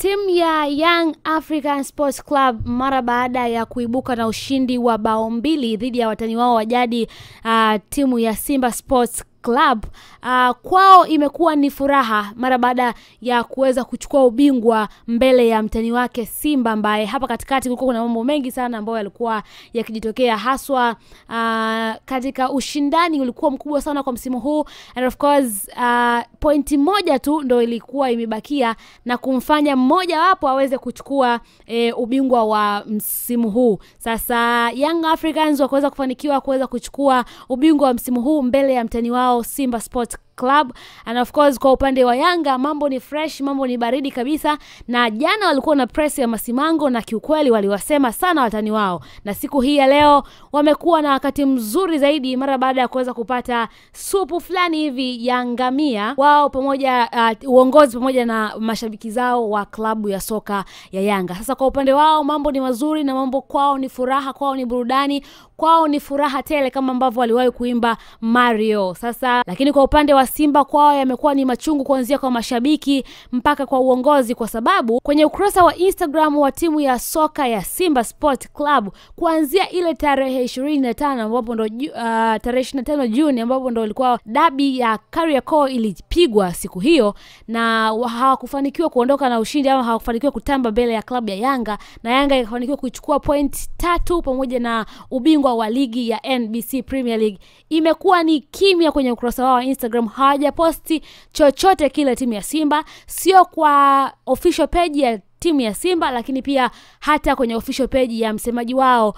Timu ya Young African Sports Club mara baada ya kuibuka na ushindi wa bao 2 dhidi ya watani wao wa jadi timu ya Simba Sports Club, kwao imekuwa ni furaha mara baada ya kuweza kuchukua ubingwa mbele ya mtani wake Simba, ambaye hapa katikati kulikuwa kuna mambo mengi sana ambayo yalikuwa yakijitokea, haswa katika ushindani ulikuwa mkubwa sana kwa msimu huu, and of course pointi moja tu ndio ilikuwa imebakia na kumfanya mmoja wapo aweze kuchukua ubingwa wa msimu huu. Sasa Young Africans wakaweza kufanikiwa kuweza kuchukua ubingwa wa msimu huu mbele ya mtani wao Simba Sports Club, and of course kwa upande wa Yanga mambo ni fresh, mambo ni baridi kabisa, na jana walikuwa na press ya masimango na kiukweli waliwasema sana watani wao, na siku hii ya leo wamekuwa na wakati mzuri zaidi mara baada ya kuweza kupata supu fulani hivi ya ngamia wao pamoja, uongozi pamoja na mashabiki zao wa klabu ya soka ya Yanga. Sasa kwa upande wao mambo ni mazuri na mambo kwao ni furaha, kwao ni burudani, kwao ni furaha tele kama ambavyo waliwahi kuimba Mario. Sasa lakini kwa upande wa Simba kwao yamekuwa ni machungu, kuanzia kwa mashabiki mpaka kwa uongozi, kwa sababu kwenye ukurasa wa Instagram wa timu ya soka ya Simba Sport Club kuanzia ile tarehe 25 ambapo ndo tarehe 25 Juni ambapo ndo ilikuwa dabi ya Kariakoo ilipigwa siku hiyo, na hawakufanikiwa kuondoka na ushindi ama hawakufanikiwa kutamba mbele ya klabu ya Yanga, na Yanga ikafanikiwa kuchukua point 3 pamoja na ubingwa wa ligi ya NBC Premier League. Imekuwa ni kimya kwenye ukurasa wao wa Instagram, hawajaposti chochote kile timu ya Simba, sio kwa official page ya timu ya Simba, lakini pia hata kwenye official page ya msemaji wao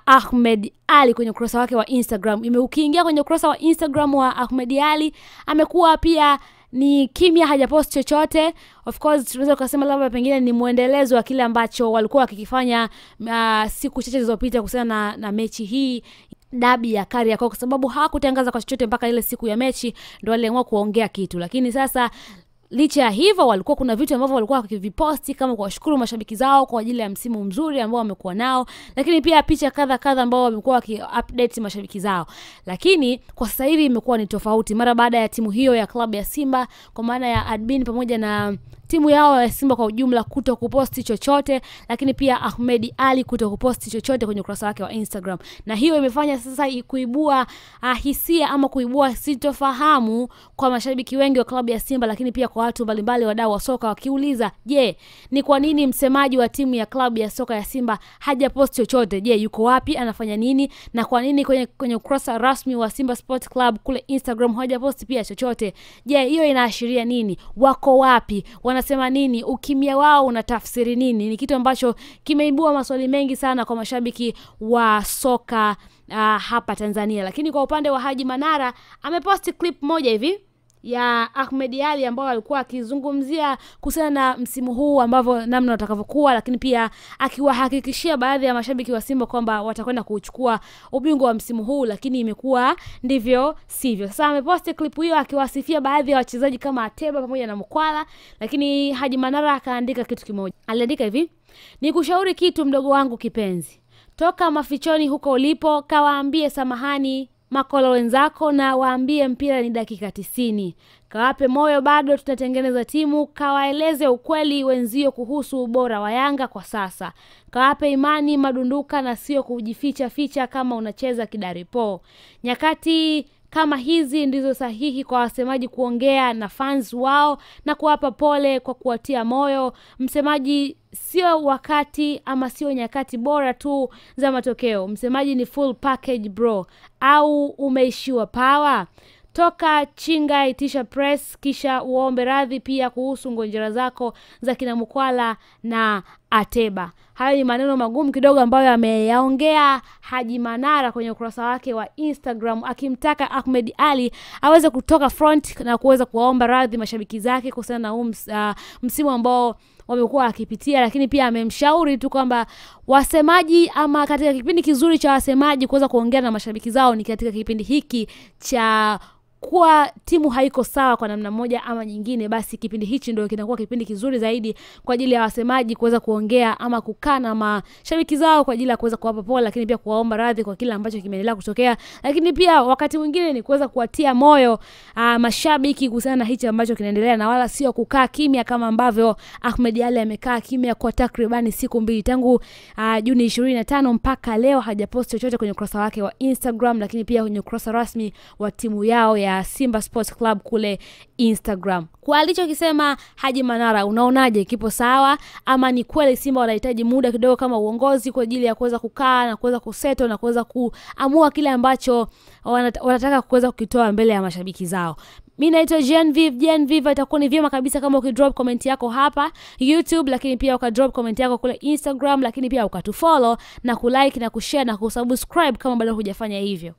Ahmed Ali kwenye ukurasa wake wa Instagram. Ukiingia kwenye ukurasa wa Instagram wa Ahmed Ali, amekuwa pia ni kimya, hajapost chochote. Of course tunaweza kusema labda pengine ni muendelezo wa kile ambacho walikuwa wakikifanya siku chache zilizopita kuhusiana na mechi hii dabi ya Kariakoo, kwa sababu hawakutangaza kwa chochote mpaka ile siku ya mechi ndio waliamua kuongea kitu. Lakini sasa licha ya hivyo walikuwa kuna vitu ambavyo walikuwa wakiviposti kama kuwashukuru mashabiki zao kwa ajili ya msimu mzuri ambao wamekuwa nao, lakini pia picha kadha ambao wamekuwa waki-update mashabiki zao. Lakini kwa sasa hivi imekuwa ni tofauti mara baada ya timu hiyo ya klabu ya Simba, kwa maana ya admin pamoja na timu yao ya Simba kwa ujumla kuto kuposti chochote, lakini pia Ahmed Ali kuto kuposti chochote kwenye ukurasa wake wa Instagram. Na hiyo imefanya sasa kuibua hisia ama kuibua sitofahamu kwa mashabiki wengi wa klabu ya Simba, lakini pia kwa watu mbalimbali wadau wa soka, wakiuliza, je, ni kwa nini msemaji wa timu ya klabu ya soka ya Simba hajaposti chochote? Je, yuko wapi, anafanya nini? Na kwa nini kwenye ukurasa rasmi wa Simba Sports Club kule Instagram hajaposti pia chochote? Je, hiyo inaashiria nini? Wako wapi? Wanasema nini? Ukimya wao unatafsiri nini? Ni kitu ambacho kimeibua maswali mengi sana kwa mashabiki wa soka hapa Tanzania. Lakini kwa upande wa Haji Manara, ameposti clip moja hivi ya Ahmed Ali ambao alikuwa akizungumzia kuhusiana na msimu huu ambavyo namna utakavyokuwa, lakini pia akiwahakikishia baadhi ya mashabiki wa Simba kwamba watakwenda kuchukua ubingwa wa msimu huu, lakini imekuwa ndivyo sivyo. Sasa ameposti clip hiyo akiwasifia baadhi ya wachezaji kama Ateba pamoja na Mkwala, lakini Haji Manara akaandika kitu kimoja. Aliandika hivi: "Nikushauri kitu mdogo wangu kipenzi. Toka mafichoni huko ulipo, kawaambie samahani makolo wenzako na waambie mpira ni dakika 90. Kawape moyo, bado tunatengeneza timu. Kawaeleze ukweli wenzio kuhusu ubora wa Yanga kwa sasa. Kawape imani madunduka na sio kujificha ficha kama unacheza kidaripo. Nyakati kama hizi ndizo sahihi kwa wasemaji kuongea na fans wao na kuwapa pole kwa kuwatia moyo. Msemaji sio wakati ama sio nyakati bora tu za matokeo. Msemaji ni full package bro. Au umeishiwa power? Toka chinga, itisha press, kisha uombe radhi pia kuhusu ngonjera zako za kina Mkwala na Ateba." Hayo ni maneno magumu kidogo ambayo ameyaongea Haji Manara kwenye ukurasa wake wa Instagram, akimtaka Ahmed Ali aweze kutoka front na kuweza kuwaomba radhi mashabiki zake kuhusiana na msimu ambao wamekuwa akipitia, lakini pia amemshauri tu kwamba wasemaji ama katika kipindi kizuri cha wasemaji kuweza kuongea na mashabiki zao ni katika kipindi hiki cha kuwa timu haiko sawa kwa namna moja ama nyingine, basi kipindi hichi ndio kinakuwa kipindi kizuri zaidi kwa ajili ya wasemaji kuweza kuongea ama kukaa na mashabiki zao kwa ajili ya kuweza kuwapa pole, lakini pia kuwaomba radhi kwa kile ambacho kimeendelea kutokea, lakini pia wakati mwingine ni kuweza kuwatia moyo mashabiki kuhusiana na hichi ambacho kinaendelea, na wala sio kukaa kimya kama ambavyo Ahmed Ally amekaa kimya kwa takribani siku 2 tangu Juni 25 mpaka leo hajapost chochote kwenye ukurasa wake wa Instagram, lakini pia kwenye ukurasa rasmi wa timu yao ya Simba Sports Club kule Instagram. Kwa alichokisema Haji Manara, unaonaje, kipo sawa ama ni kweli Simba wanahitaji muda kidogo kama uongozi kwa ajili ya kuweza kukaa na kuweza kusettle na kuweza kuamua kile ambacho wanataka kuweza kukitoa mbele ya mashabiki zao? Mimi naitwa Genevieve. Itakuwa ni vyema kabisa kama ukidrop comment yako hapa YouTube, lakini pia ukadrop comment yako kule Instagram, lakini pia ukatufollow na kulike na kushare na kusubscribe kama bado hujafanya hivyo.